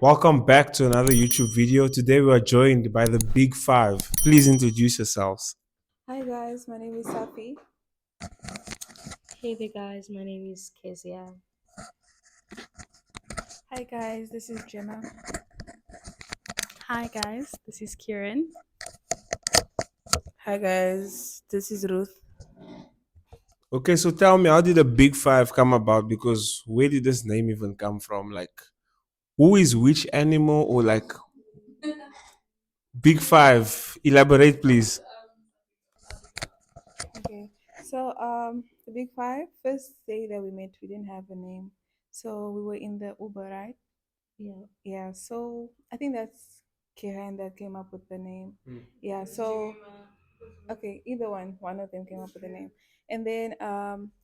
Welcome back to another YouTube video. Today we are joined by the Big Five. Please introduce yourselves. Hi guys, my name is Safi. Hey there, guys. My name is Kezia. Hi guys, this is Gemma. Hi guys, this is Kieran. Hi guys, this is Ruth. Okay, so tell me, how did the Big Five come about? Because where did this name even come from? Like, who is which animal, or like Big Five? Elaborate, please. Okay, so the big five. First day that we met, we didn't have a name, so we were in the Uber, right? Yeah. Yeah, so I think that's Kiran that came up with the name. Yeah, so okay, either one of them came up with the name, and then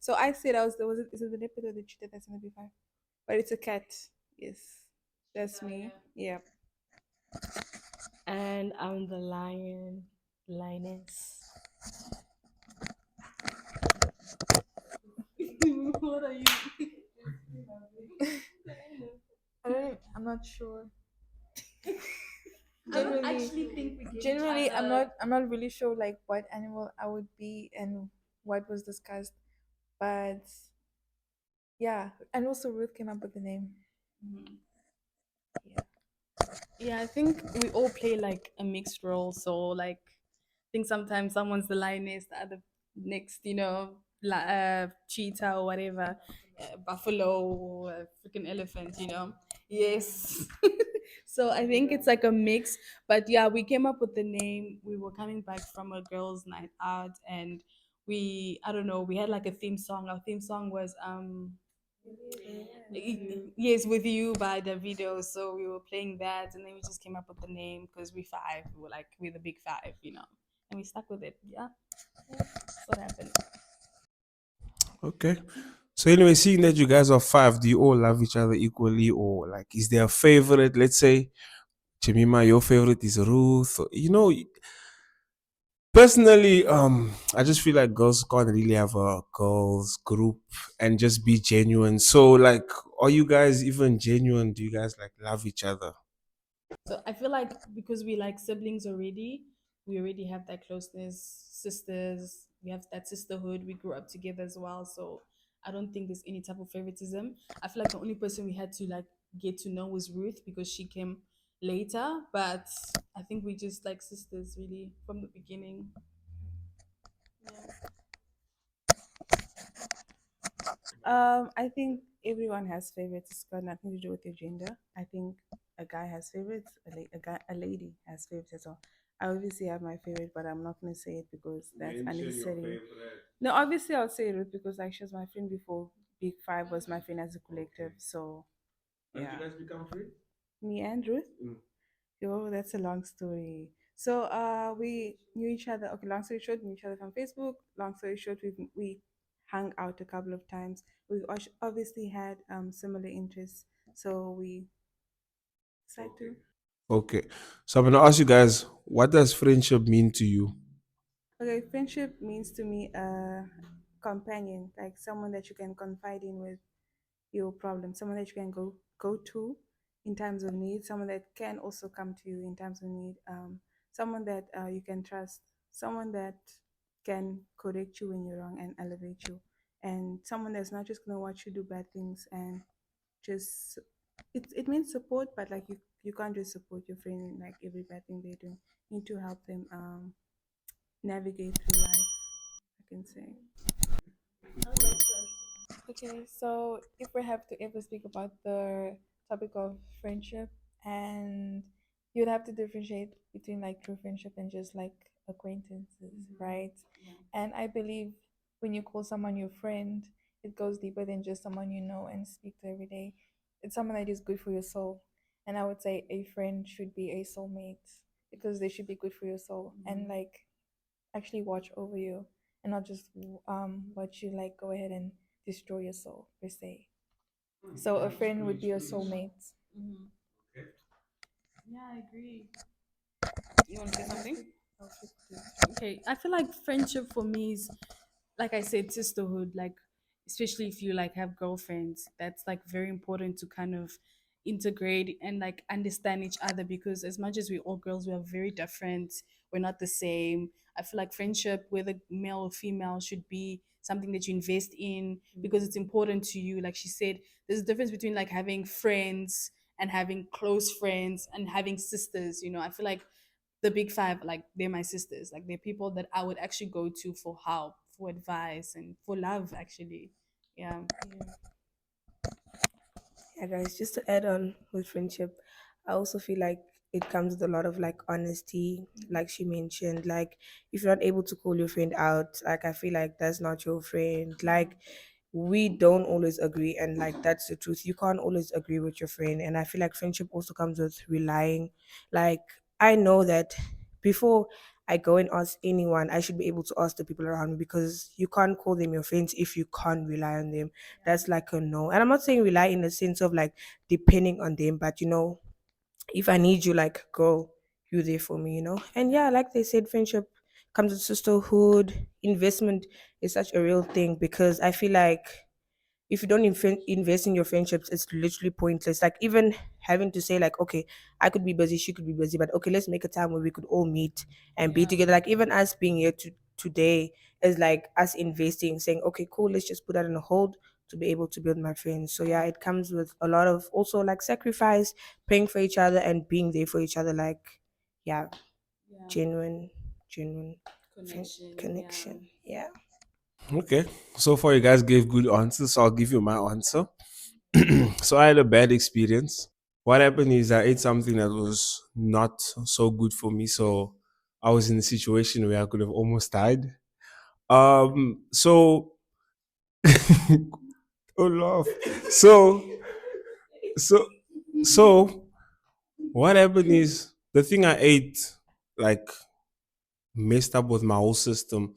so I said I was it is it the leopard or the cheetah that's in the big five? But it's a cat. Yes, that's me. Yeah. And I'm the lioness. What are you? I'm not sure. I don't Generally, actually think we get each generally, other. I'm not really sure like what animal I would be and what was discussed, but yeah, and also Ruth came up with the name. Mhm. Yeah. Yeah, I think we all play like a mixed role. So like, I think sometimes someone's the lioness, the other next, cheetah or whatever, buffalo or a freaking elephant. Yes. So I think it's like a mix. But yeah, we came up with the name. We were coming back from a girls' night out, and I don't know, we had like a theme song. Our theme song was yes, with you by the video. So we were playing that, and then we just came up with the name because we five. We were like, we're the big five, and we stuck with it. Yeah, that's what happened. Okay. So anyway, seeing that you guys are five, do you all love each other equally, or like, is there a favorite? Let's say, Jemima, your favorite is Ruth. Personally, I just feel like girls can't really have a girls group and just be genuine. So, like, are you guys even genuine? Do you guys like love each other? So I feel like because we like siblings already, we already have that closeness, sisters. We have that sisterhood. We grew up together as well. So I don't think there's any type of favoritism. I feel like the only person we had to like get to know was Ruth because she came later. But I think we just like sisters really from the beginning. Yeah. I think everyone has favorites. It's got nothing to do with your gender. I think a guy has favorites. A lady has favorites as well. I obviously have my favorite, but I'm not gonna say it because that's unnecessary. No, obviously I'll say Ruth because like she was my friend before. Big Five was my friend as a collective. So yeah, Become friends? me and Ruth. Oh, that's a long story. So we knew each other. Okay, long story short, we knew each other from Facebook. Long story short, we hung out a couple of times. We obviously had similar interests, so we decided to. Okay. So I'm gonna ask you guys, what does friendship mean to you? Okay, friendship means to me a companion, like someone that you can confide in with your problem, someone that you can go to in times of need, someone that can also come to you in times of need, someone that you can trust, someone that can correct you when you're wrong and elevate you, and someone that's not just gonna watch you do bad things and just it means support, but like you can't just support your friend in like every bad thing they do. You need to help them navigate through life, I can say. Okay, so if we have to ever speak about the topic of friendship, and you'd have to differentiate between like true friendship and just like acquaintances, right? And I believe when you call someone your friend, it goes deeper than just someone you know and speak to every day. It's someone that is good for your soul. And I would say a friend should be a soulmate because they should be good for your soul and like actually watch over you and not just watch you like go ahead and destroy your soul per se. So a friend would be a soulmate. Hmm. Yeah, I agree. You want to say something? Okay, I feel like friendship for me is, like I said, sisterhood. Like, especially if you like have girlfriends, that's like very important to kind of integrate and like understand each other, because as much as we all girls, we are very different, we're not the same. I feel like friendship, whether male or female, should be something that you invest in because it's important to you. Like she said, there's a difference between like having friends and having close friends and having sisters. You know, I feel like the big five, like they're my sisters. Like they're people that I would actually go to for help, for advice, and for love. Actually, yeah. Yeah. Yeah, guys, just to add on with friendship, I also feel like it comes with a lot of like honesty, like she mentioned. Like, if you're not able to call your friend out, like, I feel like that's not your friend. Like, we don't always agree, and like, that's the truth. You can't always agree with your friend. And I feel like friendship also comes with relying. Like, I know that before I go and ask anyone, I should be able to ask the people around me because you can't call them your friends if you can't rely on them. That's like a no. And I'm not saying rely in the sense of like depending on them, but if I need you, like, girl, you there for me, And yeah, like they said, friendship comes with sisterhood. Investment is such a real thing because I feel like if you don't invest in your friendships, it's literally pointless. Like, even having to say like, okay, I could be busy, she could be busy, but okay, let's make a time where we could all meet and be Yeah. together. Like, even us being here today is like us investing, saying, okay, cool, let's just put that on a hold to be able to build my friends. So yeah, it comes with a lot of also like sacrifice, praying for each other and being there for each other. Like, yeah, Yeah. genuine Connection. Yeah. connection. Yeah. Okay. So far, you guys gave good answers. So I'll give you my answer. So I had a bad experience. What happened is I ate something that was not so good for me. So I was in a situation where I could have almost died. So oh laugh. So so so what happened is the thing I ate like messed up with my whole system.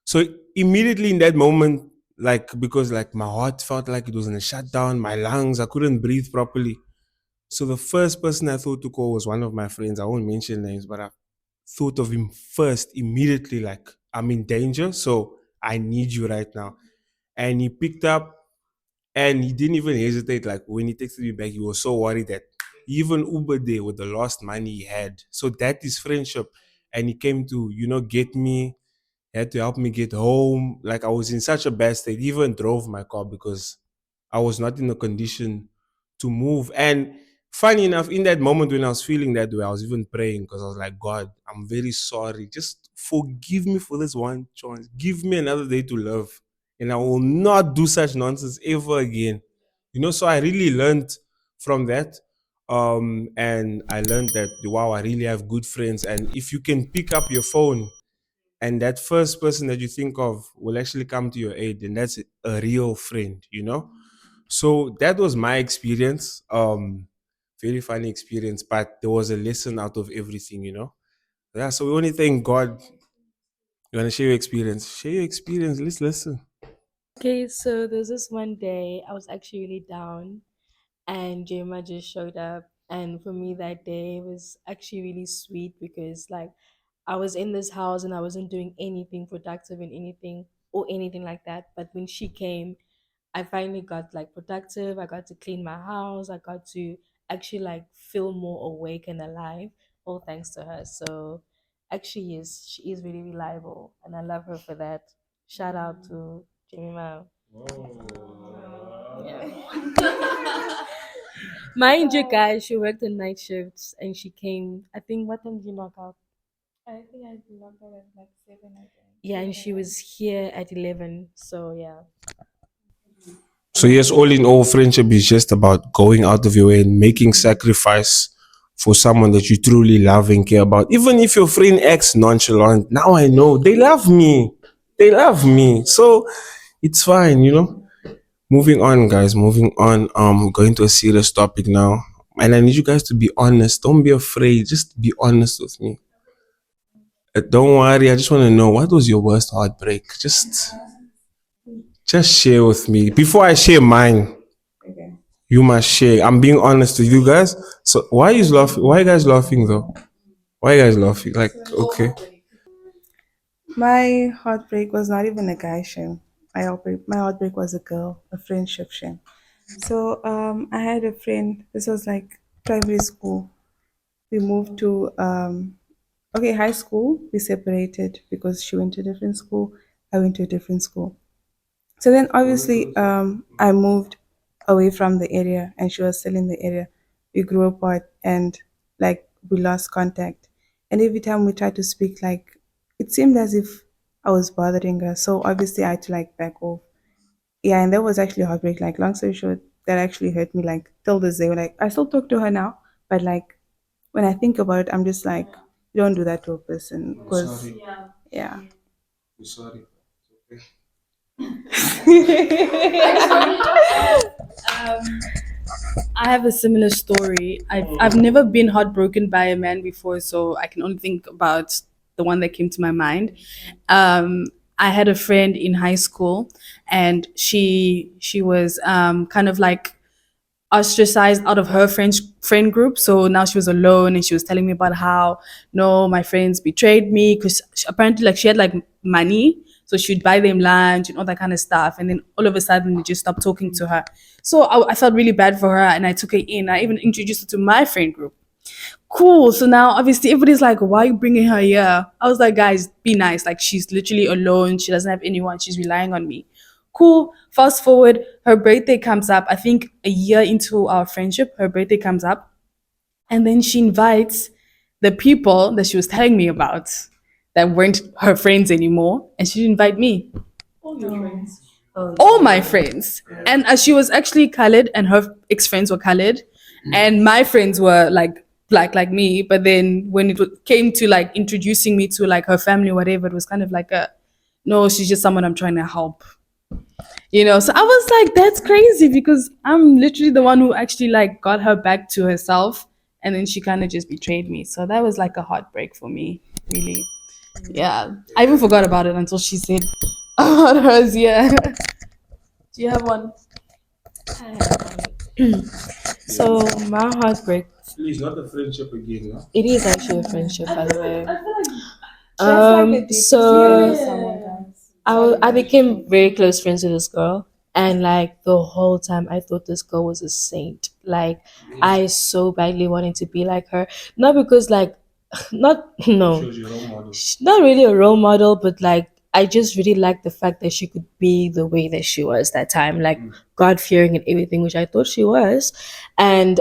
So immediately in that moment, like because like my heart felt like it was in a shutdown, my lungs, I couldn't breathe properly. So the first person I thought to call was one of my friends. I won't mention names, but I thought of him first immediately, like I'm in danger, so I need you right now. And he picked up and he didn't even hesitate. Like when he texted me back, he was so worried that he even Ubered there with the last money he had. So that is friendship. And he came to, get me, had to help me get home. Like I was in such a bad state. He even drove my car because I was not in a condition to move. And funny enough, in that moment when I was feeling that way, I was even praying because I was like, God, I'm very sorry. Just forgive me for this one chance. Give me another day to live. And I will not do such nonsense ever again. So I really learned from that. And I learned that wow, I really have good friends. And if you can pick up your phone and that first person that you think of will actually come to your aid, and that's a real friend. So that was my experience. Very funny experience, but there was a lesson out of everything. Yeah, so we only thank God. You want to share your experience? Share your experience. Let's listen. Okay, so there's this one day I was actually really down, and Jema just showed up. And for me, that day was actually really sweet because, like, I was in this house and I wasn't doing anything productive and anything or anything like that. But when she came, I finally got like productive. I got to clean my house. I got to actually like feel more awake and alive, all thanks to her. So, actually, yes, she is really reliable, and I love her for that. Shout out to Jemima. Yeah. Mind you, guys, she worked the night shifts and she came. I think, what time did you knock out? I think I logged out at like 7, I think. Yeah, and 7 she a.m. was here at 11. So, yeah. So yes, all in all, friendship is just about going out of your way and making sacrifice for someone that you truly love and care about. Even if your friend acts nonchalant, now I know they love me. They love me. So it's fine. Moving on, guys. Moving on. Going to a serious topic now. And I need you guys to be honest. Don't be afraid. Just be honest with me. Don't worry. I just want to know what was your worst heartbreak. Just share with me before I share mine. Okay. You must share. I'm being honest with you guys. So why is laughing? Why you guys laughing though? Why you guys laughing? Like okay. My heartbreak was not even a guy shame. My heartbreak was a girl, a friendship shame. So I had a friend. This was like primary school. We moved to okay, high school. We separated because she went to a different school. I went to a different school. So then obviously I moved away from the area and she was still in the area. We grew apart and like we lost contact. And every time we tried to speak, like it seemed as if I was bothering her. So obviously I had to like back off. Yeah, and that was actually a heartbreak. Like long story short, that actually hurt me like till this day. Like I still talk to her now, but like when I think about it, I'm just like, you don't do that to a person because Sorry. yeah. I'm sorry. It's I have a similar story. I've never been heartbroken by a man before, so I can only think about the one that came to my mind. Um, I had a friend in high school, and she was kind of like ostracized out of her friend group. So now she was alone, and she was telling me about how no, my friends betrayed me because apparently like she had like money, so she'd buy them lunch and all that kind of stuff. And then all of a sudden, they just stopped talking to her. So I felt really bad for her, and I took her in. I even introduced her to my friend group. Cool. So now obviously everybody's like, why are you bringing her here? I was like, guys, be nice. Like she's literally alone. She doesn't have anyone. She's relying on me. Cool. Fast forward, her birthday comes up. I think a year into our friendship, her birthday comes up. And then she invites the people that she was telling me about that weren't her friends anymore. And she didn't invite me. Oh, All my friends. And she was actually colored, and her ex friends were colored, and my friends were like black like me. But then when came to like introducing me to like her family or whatever, it was kind of like a no, she's just someone I'm trying to help. So I was like, that's crazy because I'm literally the one who actually like got her back to herself, and then she kind of just betrayed me. So that was like a heartbreak for me, really. Yeah, I even forgot about it until she said about hers. Yeah. Do you have one? so my heartbreak. Please, not a friendship again, no? It is actually a friendship, by the way. That's like the deepest you can So love someone, guys. I became very close friends with this girl, and like the whole time I thought this girl was a saint. Like I so badly wanted to be like her, not because like, not She no, was your role model. not really a role model, but like I just really liked the fact that she could be the way that she was that time, like God fearing and everything, which I thought she was, and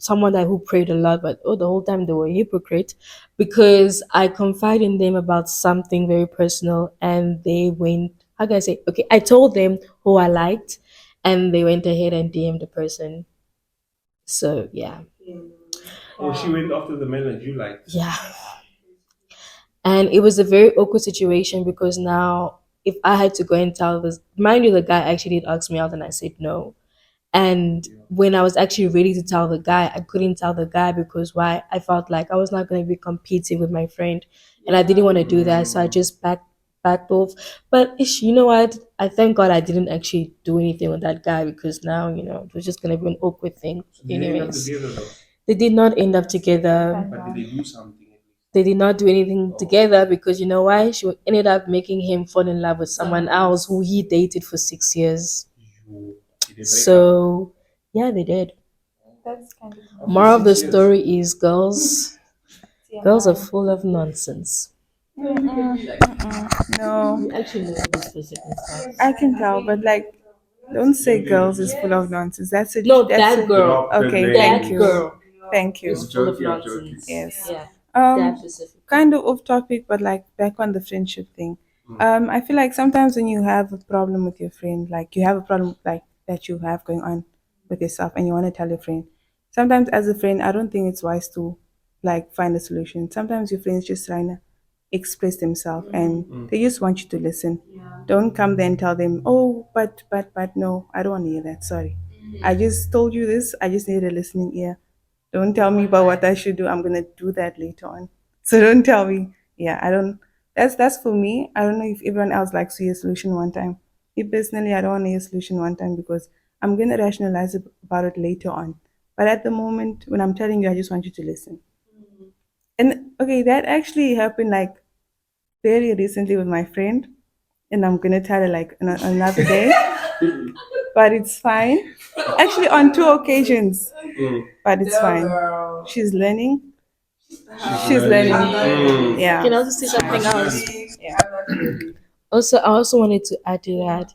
someone that who prayed a lot, but the whole time they were a hypocrite because I confided in them about something very personal, and they went. How can I say? Okay, I told them who I liked, and they went ahead and DM'd the person. So yeah, Oh, she went after the man that you liked. yeah. And it was a very awkward situation because now if I had to go and tell this, mind you, the guy actually did ask me out and I said no. And when I was actually ready to tell the guy, I couldn't tell the guy because why? I felt like I was not going to be competing with my friend, and I didn't want to do that, so I just backed off. But you know what? I thank God I didn't actually do anything with that guy because now it was just going to be an awkward thing. So they end up Anyways, together though. they did not end up together. But did they do something at least? They did not do anything together because you know why? She ended up making him fall in love with someone else who he dated for 6 years. Did they break up? So yeah, they did. That's kind of After Moral of the 6 years? story is girls are TMI. full of nonsense. No, You actually know this physical stuff. I can tell, but like, don't say girls is full of nonsense. That's a No, that's that a girl. Drop the okay. name. Thank That you, girl thank you. is full of joking, I'm joking. nonsense. Yes. Yeah. Um, That specific. kind of off topic, but like back on the friendship thing. I feel like sometimes when you have a problem with your friend, like you have a problem like that you have going on with yourself, and you want to tell your friend. Sometimes as a friend, I don't think it's wise to like find a solution. Sometimes your friends just trying to express themselves, and they just want you to listen. Don't come there and tell them, oh, but no, I don't want to hear that. Sorry, I just told you this. I just need a listening ear. Don't tell me about what I should do. I'm gonna do that later on. So don't tell me. Yeah, I don't. That's for me. I don't know if everyone else likes to hear a solution one time. Me personally, I don't want to hear a solution one time because I'm gonna rationalize about it later on. But at the moment, when I'm telling you, I just want you to listen. And okay, that actually happened like very recently with my friend, and I'm gonna tell her like another day. but it's fine. Actually, on two occasions, but it's fine. She's learning. She's learning. Yeah. Can I also say something else? Yeah. Also, I also wanted to add to that.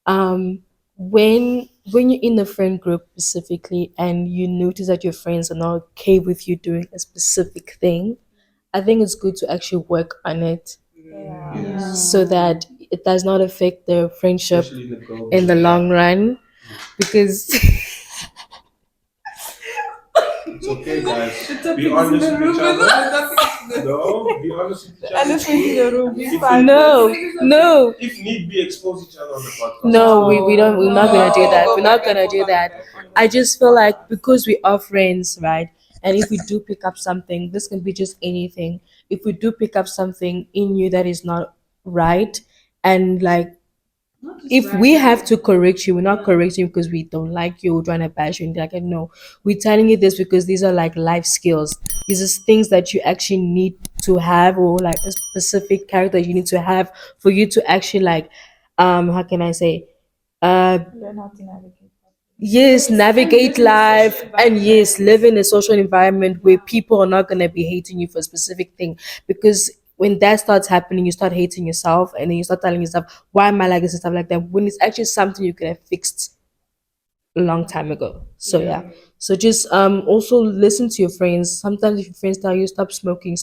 Um, when you're in a friend group specifically and you notice that your friends are not okay with you doing a specific thing, I think it's good to actually work on it so that it does not affect the friendship in the long run. Because It's okay, guys. Be honest with each other. No, be honest with each other. Elephant in the room. Be If fun. no, no, if need be, expose each other on the podcast. no, we don't, we're not gonna do that. We're not gonna do that. I just feel like because we are friends, right? And if we do pick up something, this can be just anything. If we do pick up something in you that is not right, and like if we have to correct you, we're not correcting you because we don't like you or trying to bash you. Like, no, we're telling you this because these are like life skills. These are things that you actually need to have, or like a specific character you need to have for you to actually like, how can I say, uh, Learn how to navigate. yes, navigate life, and yes, live in a social environment where people are not going to be hating you for a specific thing. Because when that starts happening, you start hating yourself, and then you start telling yourself, why am I like this and stuff like that, when it's actually something you could have fixed a long time ago. So yeah, so just also listen to your friends. Sometimes if your friends tell you stop smoking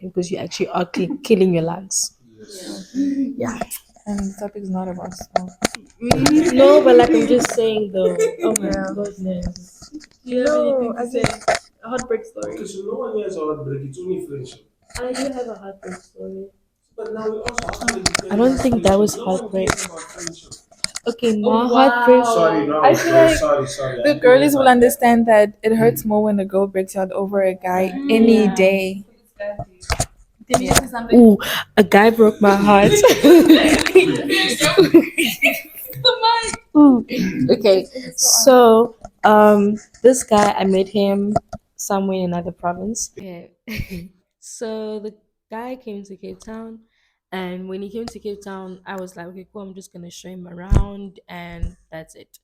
because you actually are killing your lungs. Yeah. And the topic is not about smoke. No, but like I'm just saying though, oh my goodness. Do you have anything I to say? A heartbreak story. Okay, so no one here has a heartbreak. It's only friendship. I do have a heartbreak story. But now we also have to I don't think that was no one heartbreak. cares about friendship. Okay, my Oh, heartbreak. wow. Sorry, no, I feel no, like sorry. the girlies will understand that it hurts more when a girl breaks out over a guy any day. Did you say something? Ooh, a guy broke my heart. Ooh. Okay, so this guy I met him somewhere in another province. Okay, so the guy came to Cape Town, and when he came to Cape Town, I was like, okay, cool. I'm just gonna show him around, and that's it.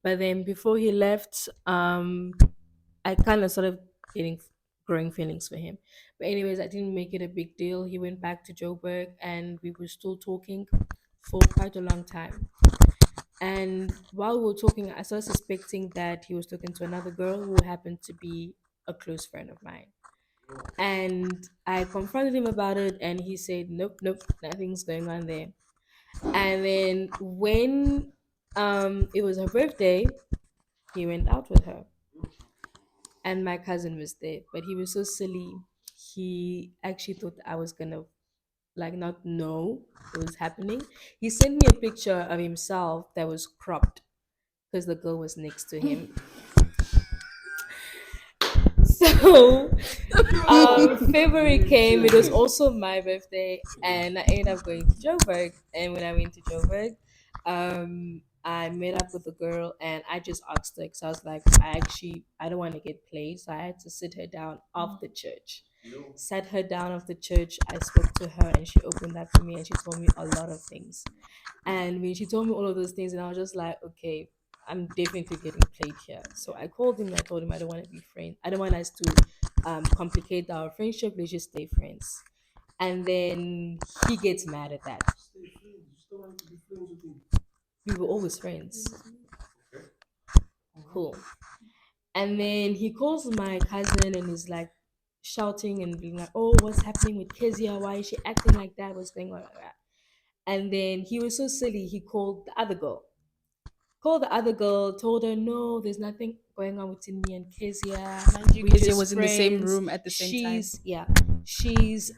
But then before he left, I kind of started getting growing feelings for him. But anyways, I didn't make it a big deal. He went back to Joburg, and we were still talking for quite a long time. And while we were talking, I started suspecting that he was talking to another girl who happened to be a close friend of mine. And I confronted him about it, and he said, "Nope, nope, nothing's going on there." And then when it was her birthday, he went out with her, and my cousin was there. But he was so silly. He actually thought I was gonna like not know what was happening. He sent me a picture of himself that was cropped because the girl was next to him. So February came. It was also my birthday, and I ended up going to Joburg. And when I went to Joburg, I met up with the girl, and I just asked her because I was like, I don't want to get played, so I had to sit her down off the church. Sat her down off the church. I spoke to her, and she opened up to me, and she told me a lot of things. And when she told me all of those things, and I was just like, okay, I'm definitely getting played here. So I called him and I told him I don't want to be friends. I don't want us to complicate our friendship. Let's just stay friends. And then he gets mad at that. We were always friends. Cool. And then he calls my cousin and is like shouting and being like, "Oh, what's happening with Kezia? Why is she acting like that? What's going on?" And then he was so silly. He called the other girl, told her, no, there's nothing going on between me and Kezia. Mind you, We're Kezia just was in the same friends. room at the same time. She's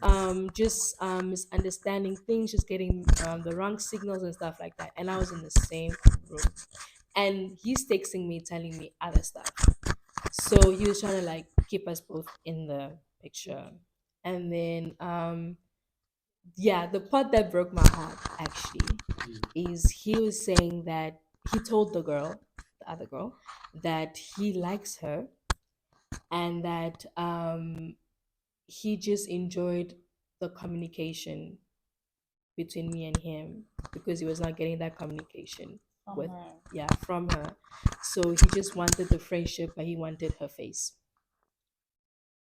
just misunderstanding things, just getting the wrong signals and stuff like that. And I was in the same room. And he's texting me, telling me other stuff. So he was trying to like keep us both in the picture. And then yeah, the part that broke my heart actually is he was saying that he told the other girl, that he likes her, and that he just enjoyed the communication between me and him because he was not getting that communication From with, her. yeah, from her. So he just wanted the friendship, but he wanted her face,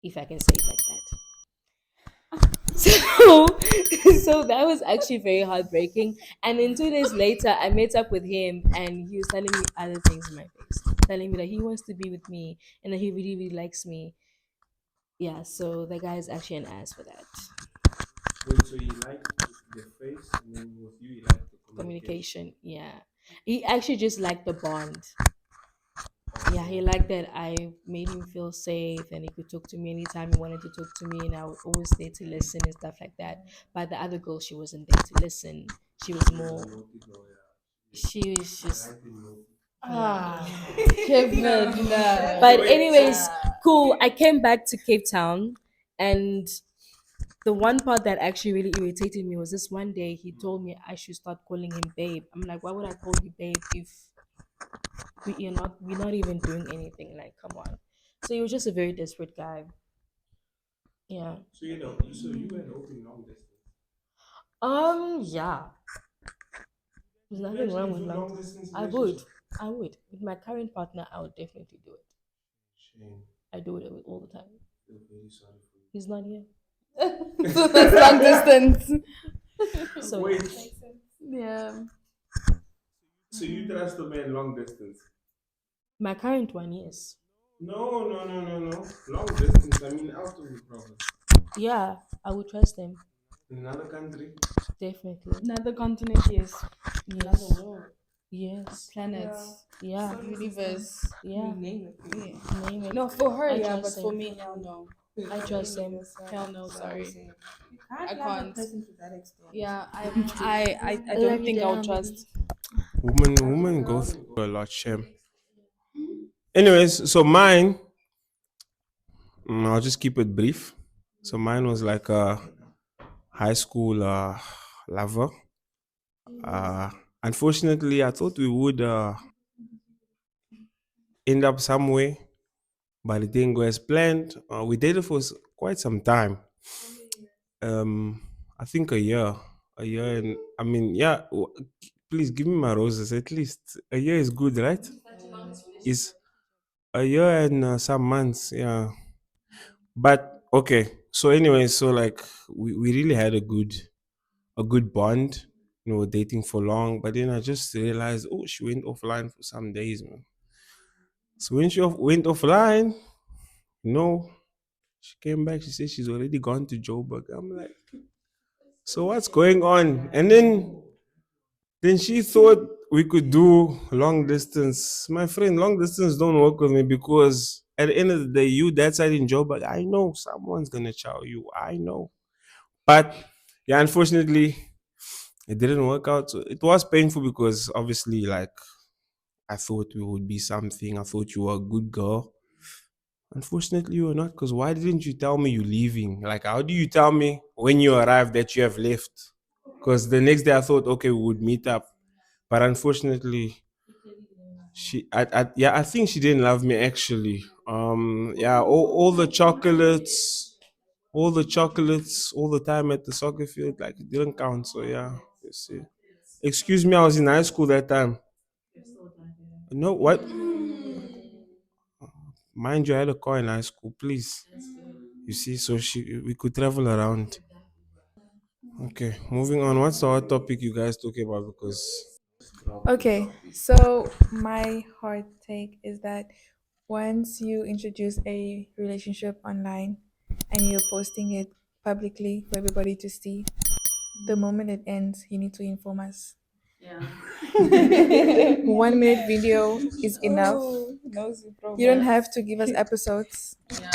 if I can say it like that. So, so that was actually very heartbreaking. And then 2 days later, I met up with him, and he was telling me other things in my face, telling me that he wants to be with me and that he really, really likes me. Yeah, so the guy is actually an ass for that. Wait, so he liked the face, and then with you, he liked the communication. Communication, yeah. He actually just liked the bond. Yeah, he liked that I made him feel safe and he could talk to me anytime he wanted to talk to me, and I was always there to listen and stuff like that. But the other girl, she wasn't there to listen. She was He was a more, naughty girl, yeah. she was I just, liked him naughty. Ah, Kevin. but Wait, so anyways, cool. I came back to Cape Town, and the one part that actually really irritated me was this one day he told me I should start calling him babe. I'm like, why would I call you babe if we're not even doing anything? Like, come on. So he was just a very desperate guy. Yeah. you had open long distance. Yeah. There's You nothing wrong actually with do long long distance. distance I would. relationship. I would. With my current partner, I would definitely do it. Shame. I do it all the time. I feel very sorry for you. He's not here. So that's long distance. So Wait, Yeah. so you trust a man long distance? my current one, yes. No, no, no, no, no. Long distance. I mean, out of the province, Yeah, I would trust him. in another country. Definitely. Another continent, yes. Another Yes. world. Yes. Planets. Yeah. Universe. Yeah. Name it. Yeah. Name it. No, for her, I yeah, but trust for him. me, hell no. I trust him. Hell no, sorry. You can't I love a can't. person to that extent. Yeah, I Love don't you think I would down, trust. baby. Women go through a lot, shame. Anyways, so mine, I'll just keep it brief. So mine was like a high school lover. Uh, Unfortunately, I thought we would end up somewhere, but it didn't go as planned. We dated for quite some time. Um, I think a year, and I mean, yeah. Please give me my roses. At least a year is good, right? Is a year and some months, yeah. But okay. So anyway, so like we really had a good bond. You know, dating for long, but then I just realized, oh, she went offline for some days, man. So when she went offline, no, she came back. She said she's already gone to Joburg. I'm like, so what's going on? And then she thought we could do long distance. My friend, long distance don't work with me because at the end of the day, you that side in Joburg, I know someone's gonna chow you. I know. But yeah, unfortunately, it didn't work out. So it was painful because obviously, like, I thought we would be something. I thought you were a good girl. Unfortunately, you were not. Because why didn't you tell me you're leaving? Like, how do you tell me when you arrive that you have left? Because the next day I thought, okay, we would meet up. But unfortunately, yeah, I think she didn't love me actually. Yeah, all the chocolates, all the time at the soccer field, like it didn't count. So yeah, you see. Excuse me, I was in high school that time. No, what? Mind you, I had a car in high school. Please, you see, so we could travel around. Okay, moving on. What's the hot topic you guys talking about? Because Okay, so my hard take is that once you introduce a relationship online and you're posting it publicly for everybody to see, the moment it ends, you need to inform us. Yeah. 1 minute video is enough. Oh, nosy You don't promo. have to give us episodes. Yeah.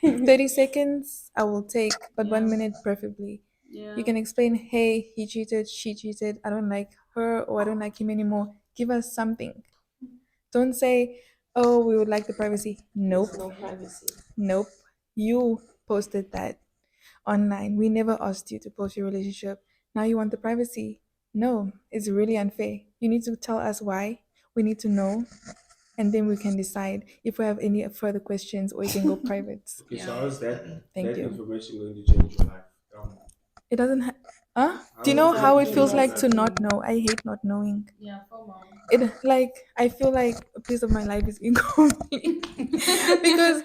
30 seconds, I will take, but Yeah. 1 minute preferably. Yeah. You can explain, hey, he cheated, she cheated, I don't like her or I don't like him anymore. Give us something. Don't say, oh, we would like the privacy. Nope. No privacy. Nope. You posted that online. We never asked you to post your relationship. Now you want the privacy. No, it's really unfair. You need to tell us why. We need to know. And then we can decide if we have any further questions or you can go private. okay, so how's that Thank you. information going to change your life? It doesn't Huh? Do you How know it how feels it to feels not like have to not to. know? I hate not knowing. Yeah, FOMO. It like I feel like a piece of my life is incomplete because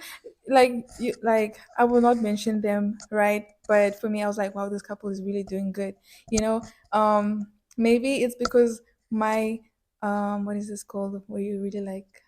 like I will not mention them, right? But for me, I was like, wow, this couple is really doing good. You know, maybe it's because my what is this called? Where you really like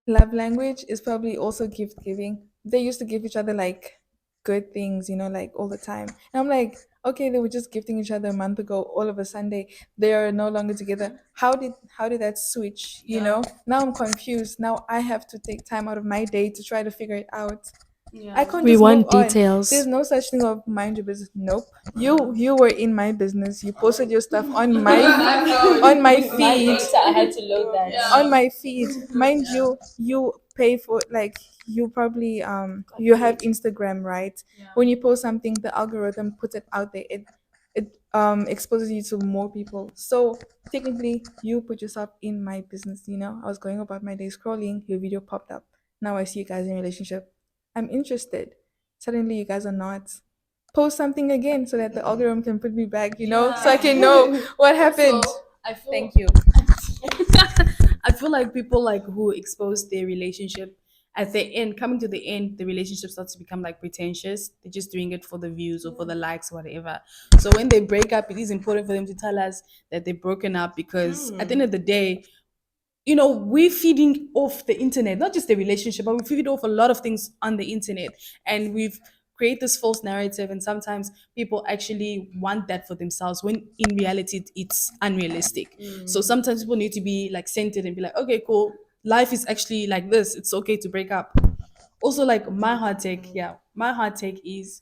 love language is probably also gift giving. They used to give each other like good things, like all the time. And I'm like, okay, they were just gifting each other a month ago. All of a Sunday, they are no longer together. How did that switch? Now I'm confused. Now I have to take time out of my day to try to figure it out. I Yeah. can't We just move want on. There's details. no such thing of mind your business. Nope. You were in my business. You posted your stuff on my on my My feed data, I had to load that. Yeah. on my feed. Mind you, you pay for like you probably you have Instagram, right? Yeah. When you post something, the algorithm puts it out there. It exposes you to more people. So technically you put yourself in my business. I was going about my day scrolling, your video popped up. Now I see you guys in a relationship. I'm interested. Suddenly you guys are not. Post something again so that the algorithm can put me back, so I can know what happened. Also, I feel Thank you. I feel like people like who expose their relationship at the end, coming to the end, the relationship starts to become like pretentious. They're just doing it for the views or for the likes or whatever. So when they break up, it is important for them to tell us that they've broken up because at the end of the day, we're feeding off the internet, not just the relationship, but we feed off a lot of things on the internet. And we've created this false narrative. And sometimes people actually want that for themselves when in reality it's unrealistic. So sometimes people need to be like centered and be like, okay, cool. Life is actually like this. It's okay to break up. Also, like my hard take, yeah, my hard take is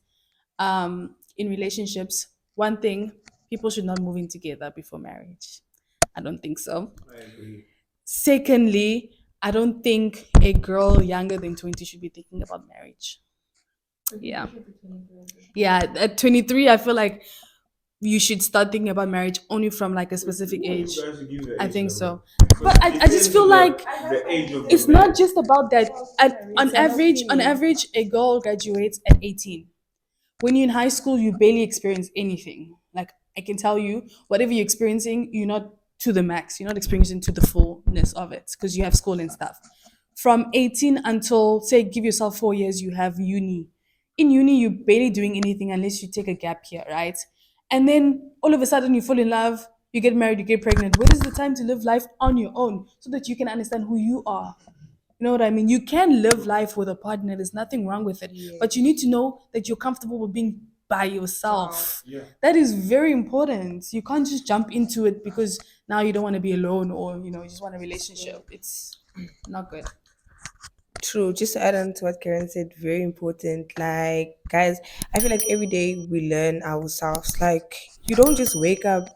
in relationships, one thing, people should not move in together before marriage. I don't think so. I agree. Secondly, I don't think a girl younger than 20 should be thinking about marriage. Yeah. Yeah. At 23, I feel like you should start thinking about marriage only from like a specific Who are you age. guys to give the I age think level? so. Because But it I just depends feel on like the age of the it's not man. just about that. It's an On opinion. average, a girl graduates at 18. When you're in high school, you barely experience anything. Like I can tell you, whatever you're experiencing, you're not to the max. You're not experiencing to the fullness of it because you have school and stuff. From 18 until say, give yourself 4 years, you have uni. In uni, you're barely doing anything unless you take a gap year, right? And then all of a sudden, you fall in love, you get married, you get pregnant. Where is the time to live life on your own so that you can understand who you are? You know what I mean? You can live life with a partner. There's nothing wrong with it. But you need to know that you're comfortable with being by yourself. Yeah. That is very important. You can't just jump into it because now you don't want to be alone or, you just want a relationship. It's not good. True. Just to add on to what Karen said, very important. Like, guys, I feel like every day we learn ourselves. Like, you don't just wake up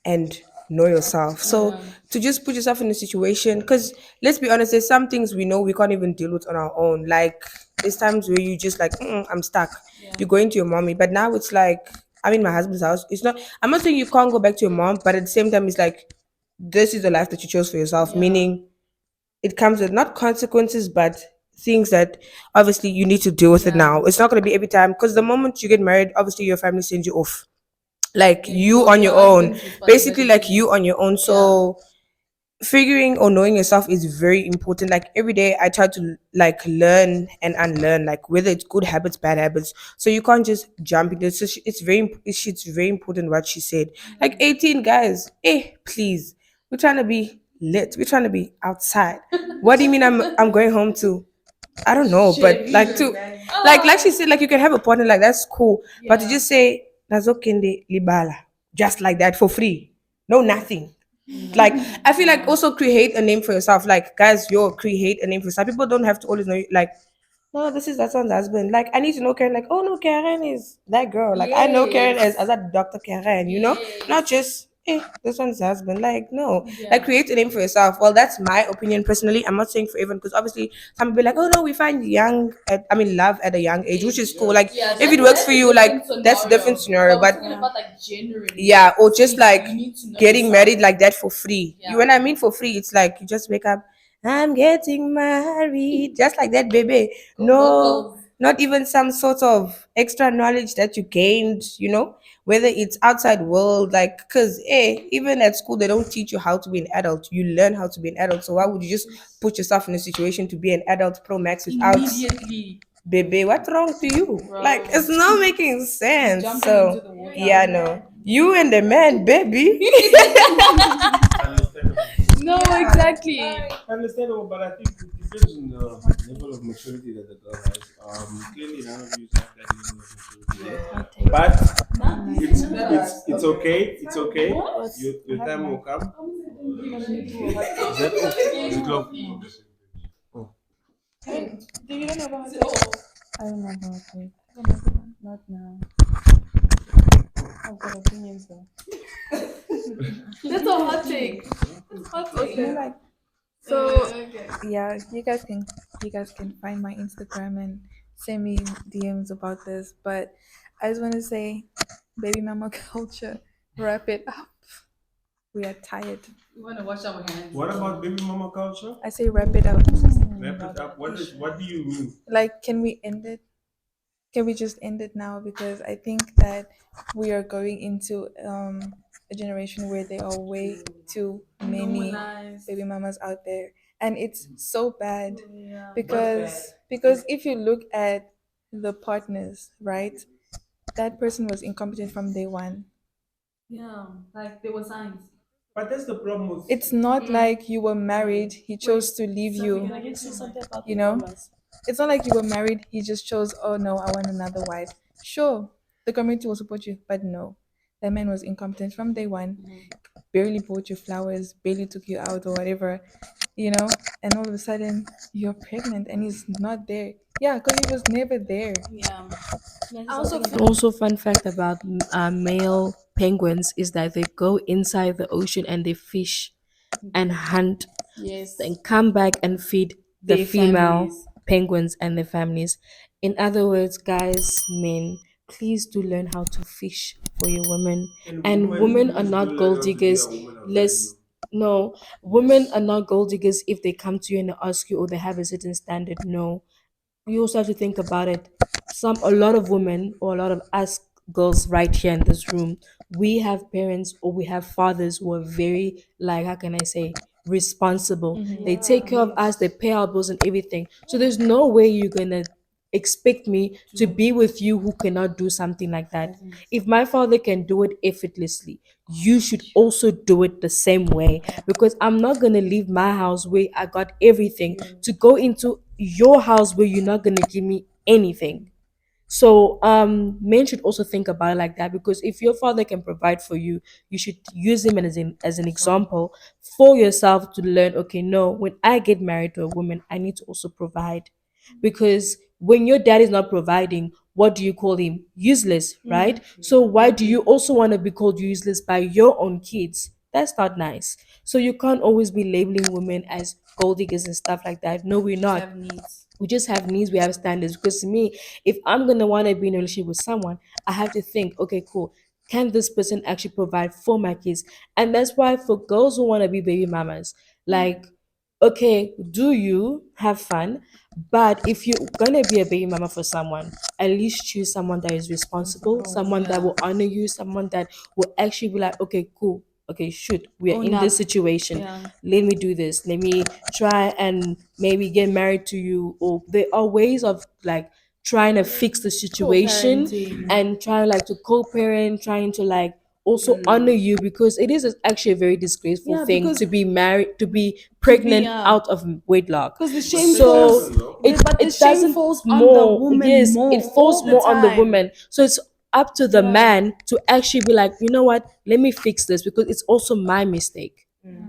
and know yourself. So, to just put yourself in a situation, because let's be honest, there's some things we know we can't even deal with on our own. Like, there's times where you just like, I'm stuck. You go into your mommy, but now it's like, I'm in my husband's house. It's not, I'm not saying you can't go back to your mom, but at the same time, it's like, this is the life that you chose for yourself, meaning it comes with not consequences but things that obviously you need to deal with it now. It's not going to be every time because the moment you get married, obviously your family sends you off, like you on your own, basically like you on your own. So figuring or knowing yourself is very important. Like every day I try to like learn and unlearn, like whether it's good habits, bad habits. So you can't just jump into it. So it's very important what she said. Like 18 guys, please, we're trying to be lit, we're trying to be outside. What do you mean I'm going home to, I don't know, but like to like she said, like you can have a partner, like that's cool. But to just say Nazokende Libala just like that for free. No nothing. Like I feel like also create a name for yourself. Like guys, yo, create a name for yourself. People don't have to always know you, like, no, this is that son's husband. Like I need to know Karen, like, oh no, Karen is that girl. Like I know Karen as that Dr. Karen. Not just this one's husband. Like, no. Like create a name for yourself. Well, that's my opinion personally. I'm not saying for everyone because obviously some people be like, oh no, we find love at a young age, which is cool. Like if it works for you, like that's a different scenario. But Like generally. yeah, or just like need to know getting yourself. married like that for free. You when I mean for free, it's like you just wake up, I'm getting married, just like that, baby. No, vocals. not even some sort of extra knowledge that you gained, whether it's outside world, like, because even at school they don't teach you how to be an adult. You learn how to be an adult. So why would you just put yourself in a situation to be an adult pro max without Immediately, baby? What's wrong to you? Like, bro. it's not making sense. Jumping So into the water. yeah, no, you and the man, baby. Understandable. No, exactly. Understandable, but I think it depends on the level of maturity that the girl has. Clearly, none of you have that level of maturity yet. But it's okay. It's okay. Your time will come. Is that off? Is it low? Oh. Do you don't know about it? I don't know about it. Not now. I've got opinions though. That's a hot take. That's hot take. Okay. Like, so yeah, you guys can find my Instagram and send me DMs about this. But I just want to say, baby mama culture, wrap it up. We are tired. We want to wash our hands. What about baby mama culture? I say wrap it up. Wrap it up. What do you mean? Like, can we end it? Can we just end it now? Because I think that we are going into a generation where there are way too many Normalized. baby mamas out there, and it's so bad Yeah. because if you look at the partners, right, that person was incompetent from day one. Yeah. Like there were signs. But that's the problem with. It's not like you were married, he chose to leave you. Can I just say something about You the know? mamas? It's not like you were married, he just chose, oh no, I want another wife. Sure, the community will support you, but no. That man was incompetent from day one, barely bought you flowers, barely took you out or whatever, and all of a sudden you're pregnant and he's not there. Yeah, because he was never there. Yeah. I also also fun fact about male penguins is that they go inside the ocean and they fish and hunt, Yes. then come back and feed the Their female families. penguins and their families. In other words, guys, men, please do learn how to fish for your women. And women are please do not learn gold how to be diggers. a woman of Let's value. no, women are not gold diggers if they come to you and ask you or they have a certain standard. No, you also have to think about it. A lot of women or a lot of us girls right here in this room, we have parents or we have fathers who are very, like, how can I say, responsible. They take care of us, they pay our bills and everything. So there's no way you're gonna expect me to be with you who cannot do something like that. If my father can do it effortlessly, you should also do it the same way, because I'm not going to leave my house where I got everything to go into your house where you're not going to give me anything. So men should also think about it like that, because if your father can provide for you, you should use him as an example for yourself to learn, okay, no, when I get married to a woman, I need to also provide. Because when your dad is not providing, what do you call him? Useless, right? So why do you also want to be called useless by your own kids? That's not nice. So you can't always be labeling women as gold diggers and stuff like that. No, we're Just not. have needs. We just have needs, we have standards. Because to me, if I'm gonna want to be in a relationship with someone, I have to think, okay, cool, can this person actually provide for my kids? And that's why for girls who want to be baby mamas, like, okay, do you have fun? But if you're gonna be a baby mama for someone, at least choose someone that is responsible, someone that Yeah. will honor you, someone that will actually be like, okay, cool, okay, shoot, we are Own in this up. situation. Yeah. Let me do this. Let me try and maybe get married to you. Or there are ways of like trying to fix the situation Co-parenting. and trying like to co-parent, trying to like also honor you, because it is actually a very disgraceful Yeah, thing because to be married, to be to be pregnant out of wedlock. because the shame So falls. it But the it shame doesn't falls on the more, woman yes, more it falls all the more on the time. woman. So it's up to the man to actually be like, you know what, let me fix this, because it's also my mistake.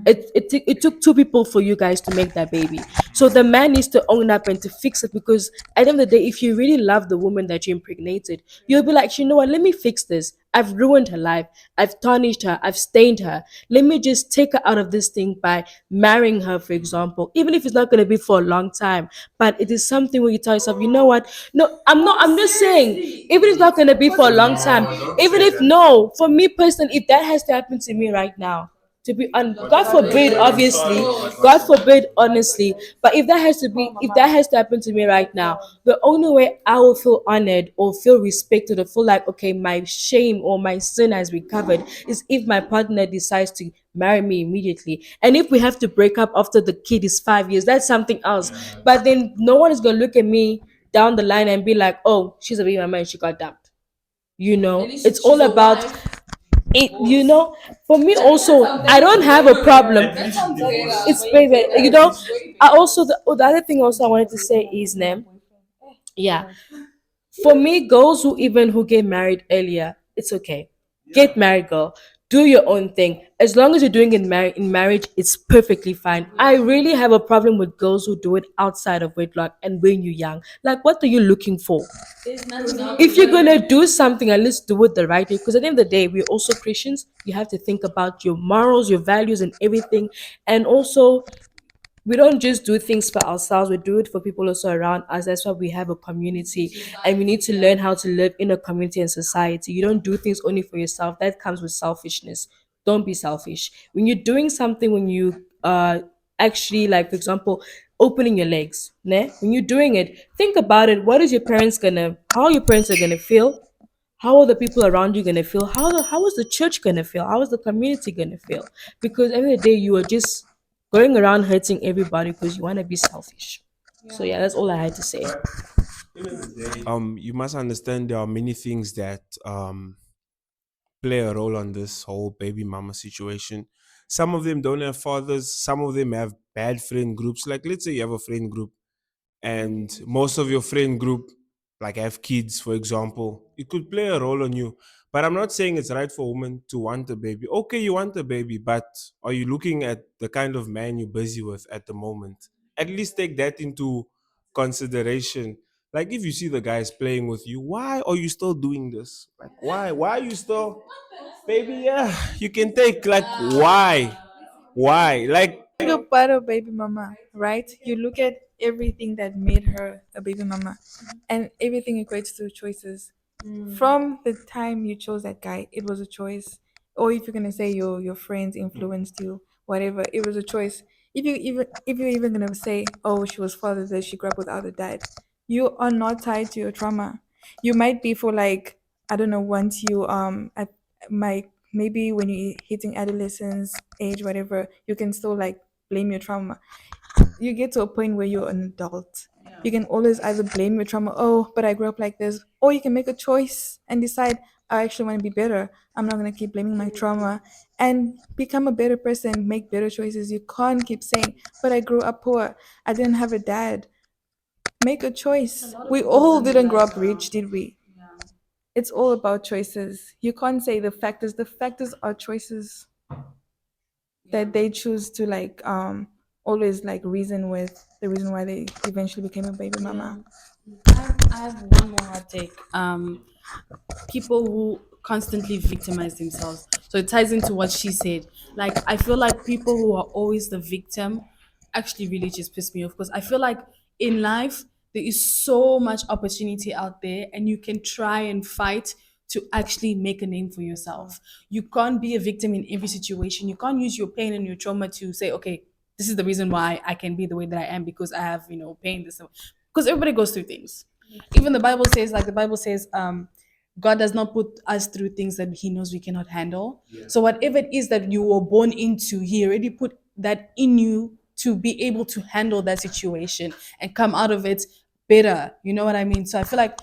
It took two people for you guys to make that baby. So the man needs to own up and to fix it, because at the end of the day, if you really love the woman that you impregnated, you'll be like, you know what, let me fix this. I've ruined her life. I've tarnished her. I've stained her. Let me just take her out of this thing by marrying her, for example, even if it's not going to be for a long time. But it is something where you tell yourself, you know what? No, I'm not. I'm just saying, even if it's not going to be for a long time, No, don't even say if that. no, for me personally, if that has to happen to me right now, To be on, God forbid, obviously, God forbid, honestly. But if that has to be, if that has to happen to me right now, the only way I will feel honored or feel respected or feel like okay, my shame or my sin has been covered is if my partner decides to marry me immediately. And if we have to break up after the kid is 5 years, that's something else. But then no one is gonna look at me down the line and be like, oh, she's a baby mama and she got dumped. It's all about it. For me also, I don't have a problem. It's baby. I also the other thing also I wanted to say is, name, yeah, for me, girls who get married earlier, it's okay. Get married, girl. Do your own thing. As long as you're doing it in marriage, it's perfectly fine. I really have a problem with girls who do it outside of wedlock and when you're young. Like, what are you looking for? If you're gonna do something, at least do it the right way. Because at the end of the day, we're also Christians. You have to think about your morals, your values, and everything. And also, we don't just do things for ourselves, we do it for people also around us. That's why we have a community, and we need to learn how to live in a community and society. You don't do things only for yourself. That comes with selfishness. Don't be selfish when you're doing something. When you actually, like, for example, opening your legs, ne? When you're doing it, think about it. What is your parents gonna how your parents are gonna feel? How are the people around you gonna feel? How is the church gonna feel? How is the community gonna feel? Because every day you are just going around hurting everybody because you want to be selfish. So yeah, that's all I had to say. You must understand there are many things that play a role on this whole baby mama situation. Some of them don't have fathers, some of them have bad friend groups. Like, let's say you have a friend group and most of your friend group like have kids, for example, it could play a role on you. But I'm not saying it's right for women to want a baby. Okay, you want a baby, but are you looking at the kind of man you're busy with at the moment? At least take that into consideration. Like, if you see the guys playing with you, why are you still doing this? Like, why are you still, baby? Yeah, you can take, like, why like. Single part of baby mama, right? You look at everything that made her a baby mama, and everything equates to choices. From the time you chose that guy, it was a choice. Or if you're gonna say your friends influenced you, whatever, it was a choice. If you're even gonna say, oh, she was fatherless, she grew up without a dad, you are not tied to your trauma. You might be for like, I don't know, once you at my maybe when you're hitting adolescence age, whatever, you can still like blame your trauma. You get to a point where you're an adult. You can always either blame your trauma, oh, but I grew up like this, or you can make a choice and decide, I actually want to be better. I'm not going to keep blaming my trauma and become a better person, make better choices. You can't keep saying, but I grew up poor. I didn't have a dad. Make a choice. We all didn't grow up rich, did we? It's all about choices. You can't say the factors are choices that they choose to like always like reason with the reason why they eventually became a baby mama. I have one more hot take. People who constantly victimize themselves. So it ties into what she said. Like, I feel like people who are always the victim actually really just piss me off because I feel like in life there is so much opportunity out there and you can try and fight to actually make a name for yourself. You can't be a victim in every situation. You can't use your pain and your trauma to say, okay, this is the reason why I can be the way that I am because I have, pain this because everybody goes through things. Even the Bible says, like the Bible says, God does not put us through things that He knows we cannot handle. So whatever it is that you were born into, He already put that in you to be able to handle that situation and come out of it better. You know what I mean? So I feel like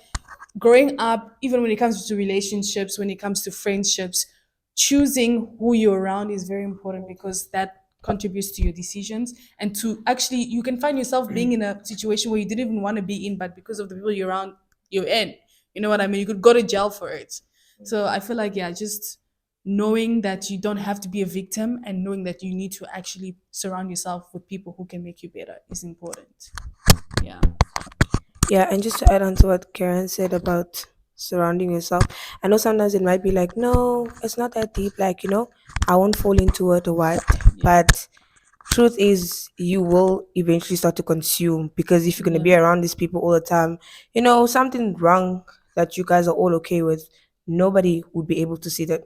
growing up, even when it comes to relationships, when it comes to friendships, choosing who you're around is very important because that contributes to your decisions and to actually you can find yourself being in a situation where you didn't even want to be in, but because of the people you're around, you're in. You know what I mean? You could go to jail for it. So I feel like, yeah, just knowing that you don't have to be a victim and knowing that you need to actually surround yourself with people who can make you better is important. Yeah. Yeah, and just to add on to what Karen said about surrounding yourself, I know sometimes it might be like, no, it's not that deep, like, I won't fall into it or what. Yeah. But truth is, you will eventually start to consume because if you're going to be Yeah. around these people all the time, something wrong that you guys are all okay with, nobody would be able to see that,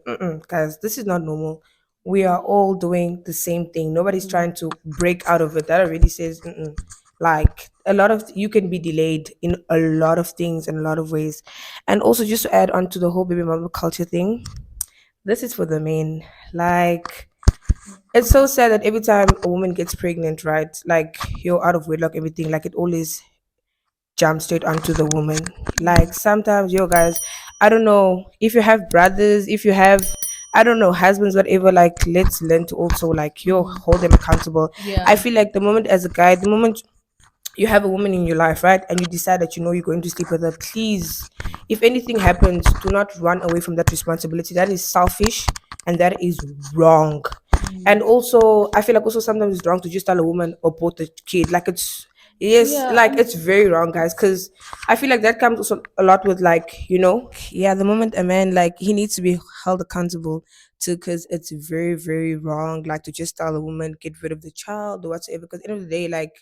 guys, this is not normal. we are all doing the same thing. Nobody's trying to break out of it. That already says, mm-mm. Like a lot of you can be delayed in a lot of things in a lot of ways. And also, just to add on to the whole baby mama culture thing, this is for the men. Like, it's so sad that every time a woman gets pregnant, right? Like, you're out of wedlock, everything, like, it always jump straight onto the woman. Like sometimes, yo guys, I don't know if you have brothers, if you have, I don't know, husbands, whatever. Like, let's learn to also like yo hold them accountable. I Yeah. feel like the moment as a guy, the moment you have a woman in your life, right, and you decide that you know you're going to sleep with her, please, if anything happens, do not run away from that responsibility. That is selfish and that is wrong. And also, I feel like also sometimes it's wrong to just tell a woman abort the kid. Like it's yes, Yeah. like it's very wrong, guys. Because I feel like that comes also a lot with like yeah, the moment a man like he needs to be held accountable to, because it's very very wrong. Like to just tell a woman get rid of the child or whatsoever. Because at the end of the day, like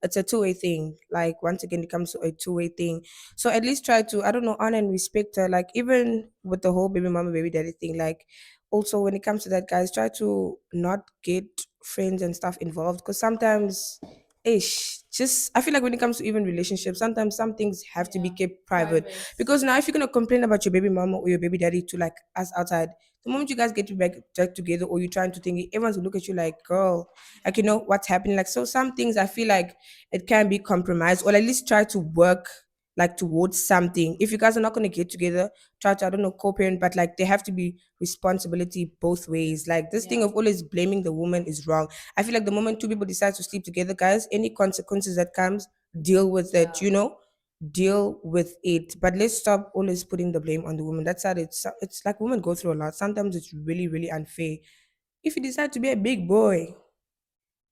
it's a two-way thing. Like once again it comes to a two-way thing. So at least try to, I don't know, honor and respect her. Like even with the whole baby mama baby daddy thing, like also when it comes to that, guys, try to not get friends and stuff involved. Because sometimes ish just I feel like when it comes to even relationships, sometimes some things have to be Yeah. kept private. Private. Because now if you're gonna complain about your baby mama or your baby daddy to like us outside, the moment you guys get to back together or you're trying to think, everyone's gonna look at you like, girl, like what's happening. Like so some things I feel like it can be compromised, or at least try to work like towards something. If you guys are not going to get together, try to, I don't know, co-parent, but like there have to be responsibility both ways. Like this thing Yeah. of always blaming the woman is wrong. I feel like the moment two people decide to sleep together, guys, any consequences that comes, deal with it, deal with it. But let's stop always putting the blame on the woman. That's how it's like women go through a lot. Sometimes it's really really unfair. If you decide to be a big boy,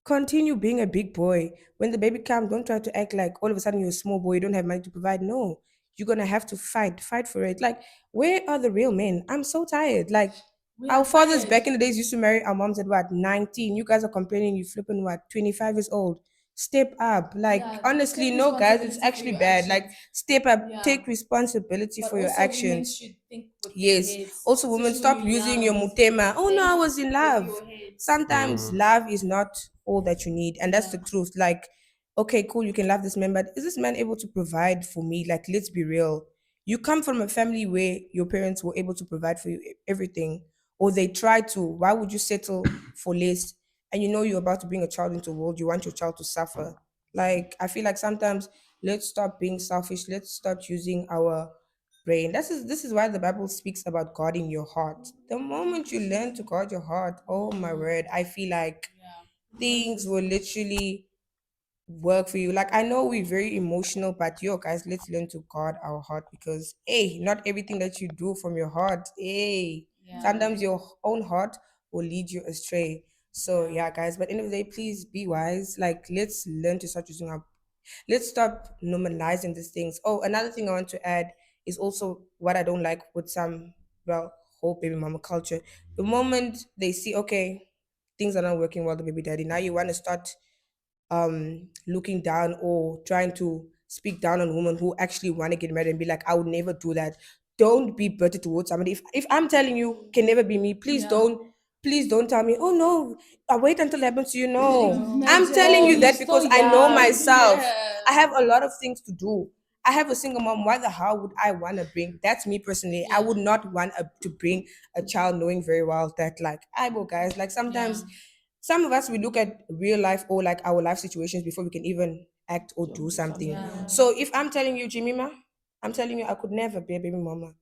continue being a big boy. When the baby comes, don't try to act like all of a sudden you're a small boy, you don't have money to provide. No, you're gonna have to fight for it. Like, where are the real men? I'm so tired. Like, We our are fathers tired. back in the days used to marry our moms at what 19. You guys are complaining you flipping what 25 years old. Step up. Like Yeah. honestly, Take no guys, it's responsibility for actually your bad. Like actions. step up, Yeah. take responsibility But for your also women actions. should think with their Yes. heads, Also, women, especially when stop you're using your young. mutema. Oh no, I Think was in with love. your head. Sometimes love is not all that you need, and that's Yeah. the truth. Like, okay, cool, you can love this man, but is this man able to provide for me? Like, let's be real. You come from a family where your parents were able to provide for you everything, or they tried to. Why would you settle for less? And you know you're about to bring a child into the world, you want your child to suffer. Like, I feel like sometimes let's stop being selfish. Let's start using our brain. This is why the Bible speaks about guarding your heart. The moment you learn to guard your heart, oh my word, I feel like Yeah. things will literally work for you. Like I know we're very emotional, but yo guys, let's learn to guard our heart because hey, not everything that you do from your heart, hey, Yeah. sometimes your own heart will lead you astray. So Yeah. yeah, guys, but end of the day, please be wise. Like let's learn to start using our let's stop normalizing these things. Oh, another thing I want to add is also what I don't like with some well whole baby mama culture. The moment they see okay, things are not working well, the baby daddy, now you want to start looking down or trying to speak down on women who actually want to get married and be like, I would never do that. Don't be bitter towards somebody. If I'm telling you can never be me, Yeah. please don't tell me, oh no, I wait until it happens to you. No. I'm telling Oh, you you're that so because I know young. myself. Yeah. I have a lot of things to do. I have a single mom. Why the hell would I want to bring? That's me personally. I Yeah. would not want to bring a child knowing very well that, like, I will, guys. Like, sometimes Yeah. some of us we look at real life or like our life situations before we can even act or do something. Yeah. So if I'm telling you, Jimima, I'm telling you, I could never be a baby mama.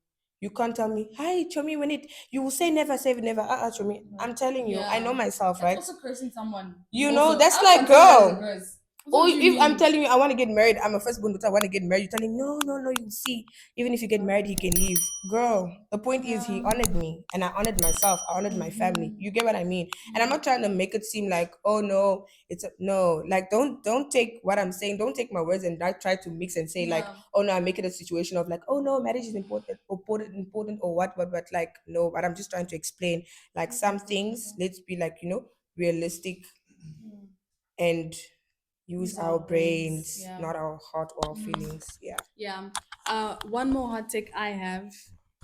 You can't tell me, hi, Chomi, when it you will say never say never. Chomi. I'm telling you, I know Yeah. myself, That's right? also cursing someone. You know, Also, that's I'll like, consider that as a girl. curse. Or What do you if I'm mean? telling you I want to get married, I'm a firstborn daughter, I want to get married, you're telling me, no, no, no, you'll see. Even if you get married, he can leave. Girl, the point is he Yeah. honored me and I honored myself, I honored my family. You get what I mean? And I'm not trying to make it seem like, oh no, no, like don't take what I'm saying, don't take my words and not try to mix and say like, Yeah. oh no, I make it a situation of like, oh no, marriage is important or what, like no, but I'm just trying to explain like some things, let's be like, realistic and use Use our our brains. brains, Yeah. not our heart or our feelings. Yeah. Yeah. One more hot take I have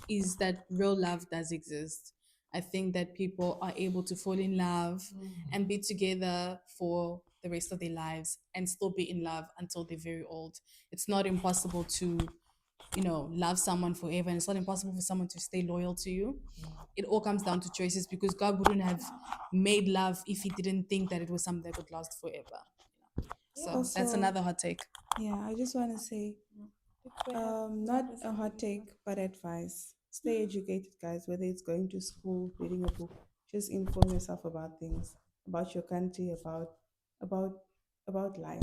is that real love does exist. I think that people are able to fall in love and be together for the rest of their lives and still be in love until they're very old. It's not impossible to, love someone forever, and it's not impossible for someone to stay loyal to you. It all comes down to choices, because God wouldn't have made love if He didn't think that it was something that could last forever. So that's Also, another hot take. yeah, I just want to say, If we have to not a specific hot take, but advice. Stay educated, guys. Whether it's going to school, reading a book, just inform yourself about things, about your country, about about life.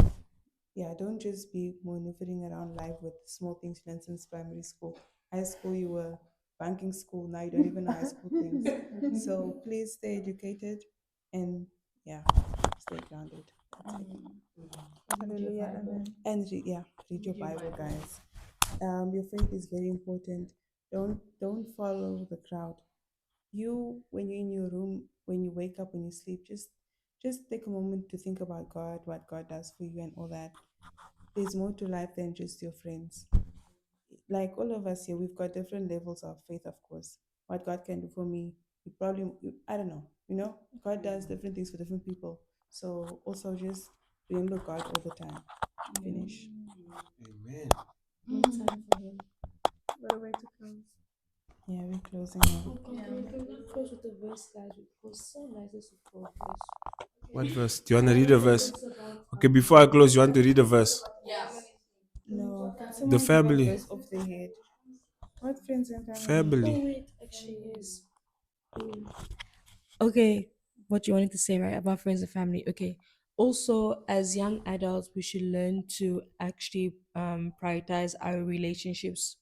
Yeah, don't just be maneuvering around life with small things you learned since primary school. High school, you were banking school. Now you don't even know high school things. So please stay educated and yeah, stay grounded. That's it. hallelujah, amen. And yeah, read your Bible, guys. Your faith is very important. Don't follow the crowd. You, when you're in your room, when you wake up, when you sleep, just take a moment to think about God, what God does for you, and all that. There's more to life than just your friends. Like all of us here, we've got different levels of faith, of course. What God can do for me, I don't know. God does different things for different people. So also just remember God all the time. Finish. Amen. Time for him. What a way to close. Yeah, we're closing Oh, now. can we close with the verse, guys? It was so nice to focus. What verse? Do you want to read a verse? It's about Okay, before I close, you want to read a verse? No, can The someone give a family. verse off their head? What friends and family? Oh Family. wait, actually yes. Okay, what you wanted to say, right, about friends and family. Okay. Also, as young adults, we should learn to actually prioritize our relationships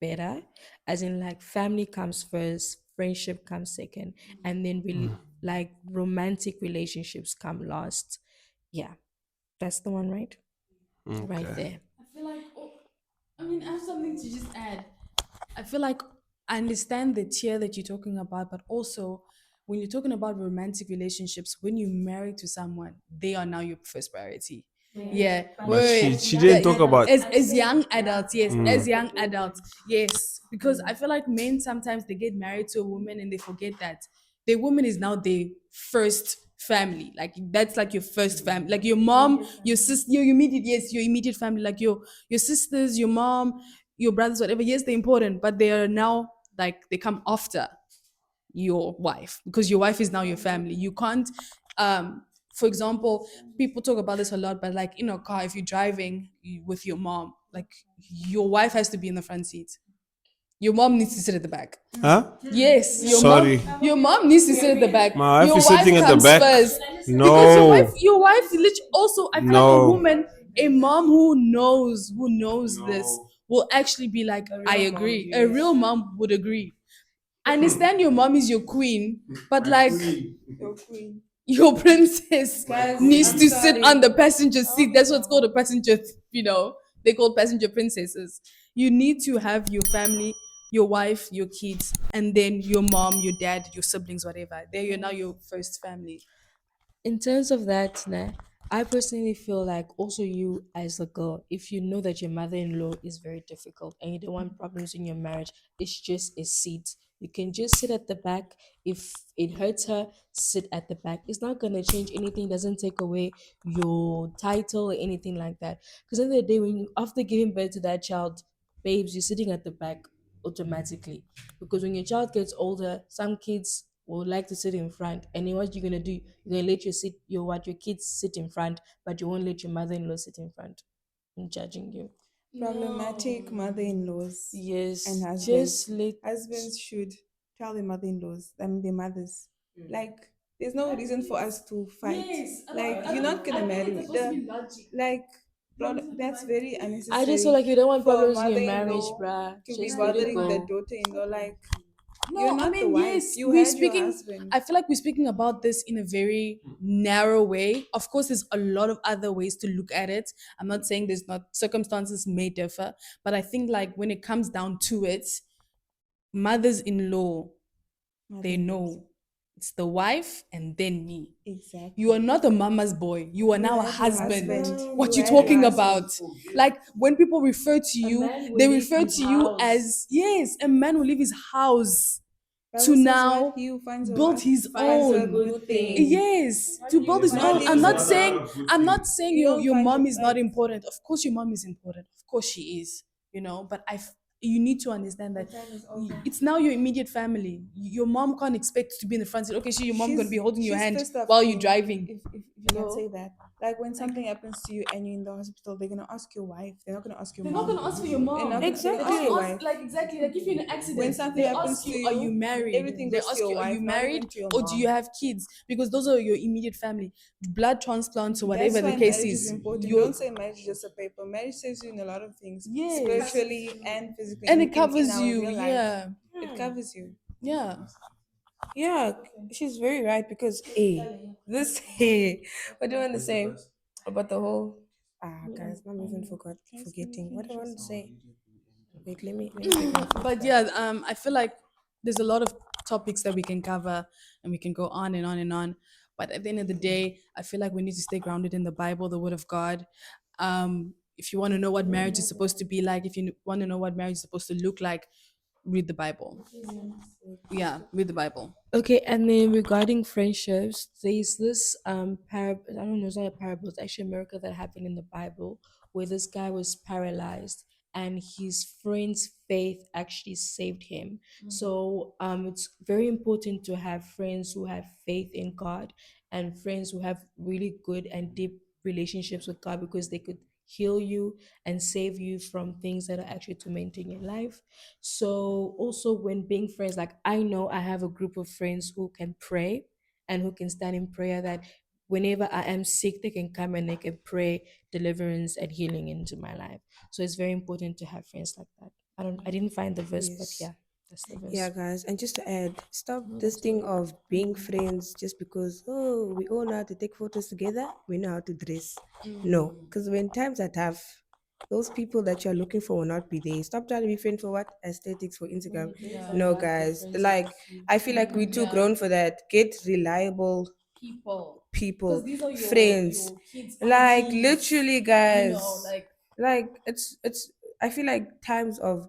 better. As in, like, family comes first, friendship comes second, and then like romantic relationships come last. Yeah, that's the one, right? Right Okay. there. I feel like, I have something to just add. I feel like I understand the tier that you're talking about, but also when you're talking about romantic relationships, when you're married to someone, they are now your first priority. Yeah, But wait, she didn't talk about. as young adults, yes, as young adults, yes, because I feel like men sometimes they get married to a woman and they forget that the woman is now their first family. Like that's like your first family, like your mom, your sister, your immediate, yes, your immediate family, like your sisters, your mom, your brothers, whatever. Yes, they're important, but they are now like they come after your wife, because your wife is now your family. You can't, for example, people talk about this a lot, but like in a car, if you're driving with your mom, like your wife has to be in the front seat. Your mom needs to sit at the back. Huh? Yes, Sorry. your mom needs to sit at the back. My wife Your is wife sitting at the comes back. first. Because No. your wife literally also, I feel like a No. woman, a mom who knows this will actually be like, I agree. A real mom would agree. I understand your mom is your queen, but like Your queen. your princess Guys, needs I'm to sit on sorry. the passenger seat. That's what's called a passenger, they call passenger princesses. You need to have your family, your wife, your kids, and then your mom, your dad, your siblings, whatever. There you're now your first family. In terms of that, nah, I personally feel like also you as a girl, if you know that your mother-in-law is very difficult and you don't want problems in your marriage, it's just a seat. You can just sit at the back. If it hurts her, sit at the back. It's not gonna change anything. Doesn't take away your title or anything like that. Because in the day, when you after giving birth to that child, babes, you're sitting at the back automatically. Because when your child gets older, some kids will like to sit in front, and then what you're gonna do, you're gonna let your kids sit in front, but you won't let your mother-in-law sit in front. I'm judging you. Problematic mother-in-laws and Yes, husbands. just let. Husbands should tell their mother-in-laws, their mothers. Like, there's no reason for us to fight. Like, you're not gonna marry me. Like, that's very I just feel unnecessary like you don't want for a problems in your marriage, mother-in-law bruh. to be Just let it bothering the go. daughter-in-law. Like, you're No, I not the mean, wife. yes, You we're had your speaking. husband. I feel like we're speaking about this in a very narrow way. Of course, there's a lot of other ways to look at it. I'm not saying there's not, circumstances may differ, but I think like when it comes down to it, mothers-in-law, they Mother-in-laws. know it's the wife and then me. You are Exactly. not a mama's boy. You are You now a had your husband. husband. What You you had your talking husband. about? Like when people refer to A you, man will they leave refer his to you house. as, yes, a man will leave his house. to Bible says what? now He who finds a build what? his Finds a own. good thing. Yes, to build his Not own. leave you alone. I'm not saying You don't your find your mom is not like important. Of course your mom is important. Of course she is, but you need to understand that it's now your immediate family. Your mom can't expect to be in the front seat. Okay, so your mom gonna be holding your she's hand pissed off while you're King, driving. if you can say that. Like when something happens to you and you're in the hospital, they're gonna ask your wife. They're not gonna ask your They're not mom. gonna ask for your They're not mom. gonna they're gonna ask They your don't wife. ask like exactly like if you're in an When accident, something they happens ask to you, are you you, married? everything They goes to ask your you, are wife, you not married? even to your Or do you mom. have kids? Because those are your immediate family. Blood transplants or That's whatever the why case marriage is is. important. Your Don't say marriage is just a paper. Marriage saves you in a lot of things, yes. spiritually and physically, And it in covers our you, real life. yeah. It covers you. Yeah. Yeah, she's very right because this what do I want to say about the whole guys, I'm even forgetting what I want to say. Wait, let me get my thoughts But back. yeah, I feel like there's a lot of topics that we can cover and we can go on and on and on. But at the end of the day, I feel like we need to stay grounded in the Bible, the Word of God. If you want to know what marriage is supposed to be like, if you want to know what marriage is supposed to look like, read the Bible. Yeah, read the Bible. Okay, and then regarding friendships, there's this parable. I don't know, it's not a parable. It's actually a miracle that happened in the Bible where this guy was paralyzed and his friend's faith actually saved him. So it's very important to have friends who have faith in God and friends who have really good and deep relationships with God because they could heal you and save you from things that are actually tormenting your life. So also when being friends, like I know I have a group of friends who can pray and who can stand in prayer that whenever I am sick, they can come and they can pray deliverance and healing into my life. So it's very important to have friends like that. I didn't find the verse, but Yes. yeah, that's the Yeah, verse. guys, and just to add, stop this thing of being friends just because, oh, we all know how to take photos together, we know how to dress. No, because when times are tough, those people that you're looking for will not be there. Stop trying to be friends for what? Aesthetics for Instagram. No, guys, like, I feel like we're too grown for that. Get reliable people, friends. Like, literally, guys, like, it's, I feel like times of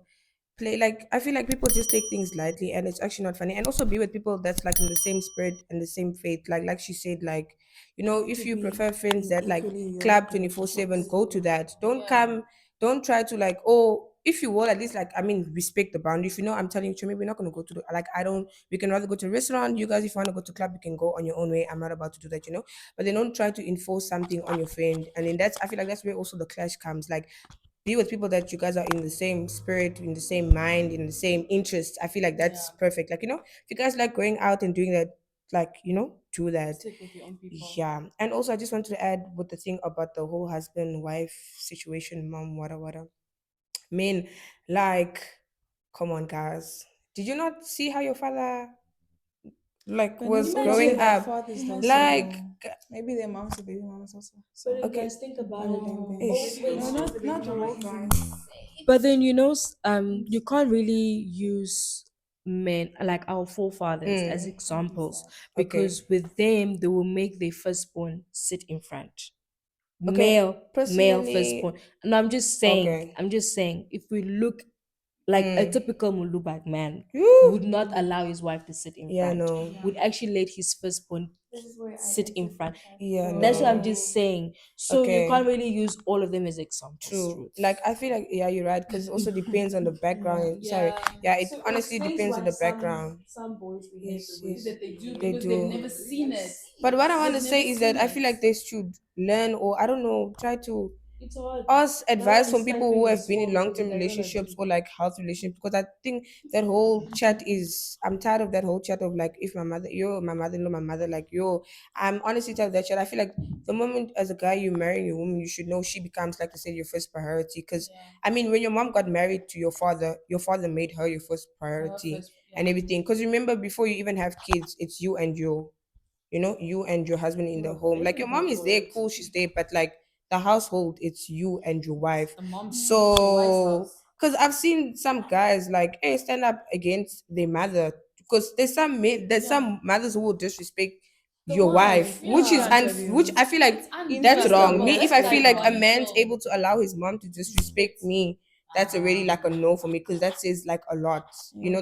play like I feel like people just take things lightly and it's actually not funny. And also be with people that's like in the same spirit and the same faith. Like she said, like, if you prefer friends that like clap 24/7, go to that. Don't come, don't try to like, oh, if you will at least like, I mean, respect the boundary. If I'm telling you, maybe we're not gonna go to the like I don't we can rather go to a restaurant. You guys, if you want to go to club, you can go on your own way. I'm not about to do that. But then don't try to enforce something on your friend. And then that's I feel like that's where also the clash comes. Like be with people that you guys are in the same spirit, in the same mind, in the same interests. I feel like that's perfect. Like, if you guys like going out and doing that, like, do that. Stick with your own people. Yeah. And also I just wanted to add with the thing about the whole husband, wife situation, mom, whatever. Men, like, come on, guys. Did you not see how your father like But was not all growing their up? fathers though. Like, Maybe their moms or baby mamas also. But then okay. guys, think about One it. of them things. Ish. No, not the whole thing. But then you can't really use men like our forefathers as examples Okay. because with them they will make their firstborn sit in front. Okay. Male Personally, firstborn. And okay. I'm just saying, if we look like a typical Mulubag man would Whew. not allow his wife to sit in Yeah, front, no. would actually let his firstborn sit in front. Yeah, That's what I'm no. just saying. So you Okay. can't really use all of them as examples, True. truth. Like I feel like yeah, you're right because it also depends on the background. Sorry. Yeah, it honestly depends on the background. Some boys behave Yes, the way yes. that they do They because they've do. never seen it. But what I want to say is that I feel like they should learn or I don't know, try to It's hard. us That's why advice I'm from people who stifling the have been in soul because long-term I don't relationships agree. or like health relationships because I think that whole chat is I'm tired of that whole chat of like if my mother-in-law my mother like yo I'm honestly tired of that chat. I feel like the moment as a guy you marry your woman you should know she becomes like I said your first priority because I mean when your mom got married to your father made her your first priority and everything because remember before you even have kids it's you and your husband in the home. Like your mom is there, cool, she's there, but like the household, it's you and your wife. So, because I've seen some guys like, hey, stand up against their mother. Because there's some mothers who will disrespect your wife, which is which I feel like that's wrong. Me, if I feel like a man's able to allow his mom to disrespect me, that's already like a no for me because that says like a lot.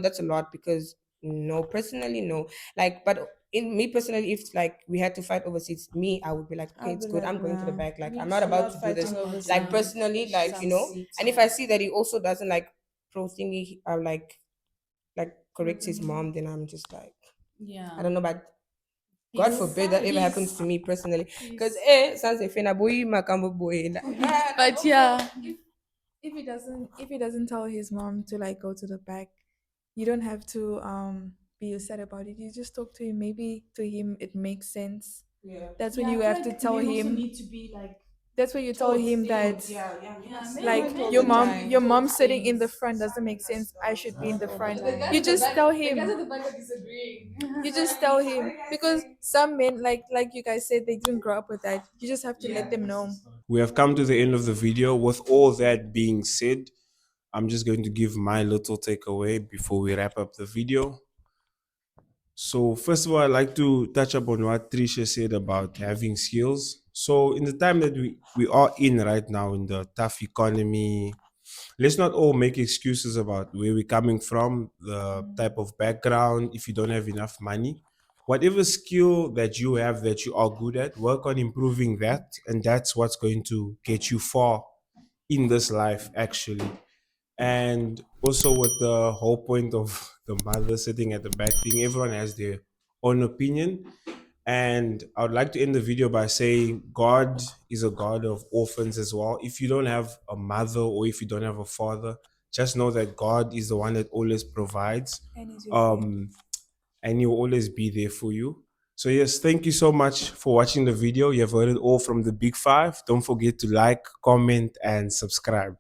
That's a lot because No, personally, no. Like, but in me personally, if like we had to fight over seats, me, I would be like, okay, I'll it's be good. like, I'm going to the nah. back. Like, Me I'm not too. about Not to do this. fighting over Like, some personally, like, some seats. and if I see that he also doesn't like pro thingy, like correct his mom, then I'm just like, I Yeah. don't know, but God He's forbid that ever happens he's to me personally. Because, he's sounds like fena boy, makambo boy. But yeah, if he doesn't tell his mom to like go to the back, you don't have to be upset about it. You just talk to him. Maybe to him it makes sense. Yeah. That's when yeah. I you feel have to like tell men also him. need to be like That's when you tell taught him that things. Yeah, like Not all your the mom time. your mom taught sitting in the things. front doesn't make sense. I should be in the Not all the front. time. You just tell him. The back are disagreeing. You just tell him because some men like you guys said they didn't grow up with that. You just have to let them know. We have come to the end of the video. With all that being said, I'm just going to give my little takeaway before we wrap up the video. So, first of all, I'd like to touch up on what Trisha said about having skills. So, in the time that we are in right now, in the tough economy, let's not all make excuses about where we're coming from, the type of background, if you don't have enough money. Whatever skill that you have that you are good at, work on improving that. And that's what's going to get you far in this life, actually. And also, with the whole point of the mother sitting at the back thing, everyone has their own opinion. And I would like to end the video by saying God is a God of orphans as well. If you don't have a mother or if you don't have a father, just know that God is the one that always provides. And he's your friend. Um, and he will always be there for you. So, yes, thank you so much for watching the video. You have heard it all from the Big Five. Don't forget to like, comment, and subscribe.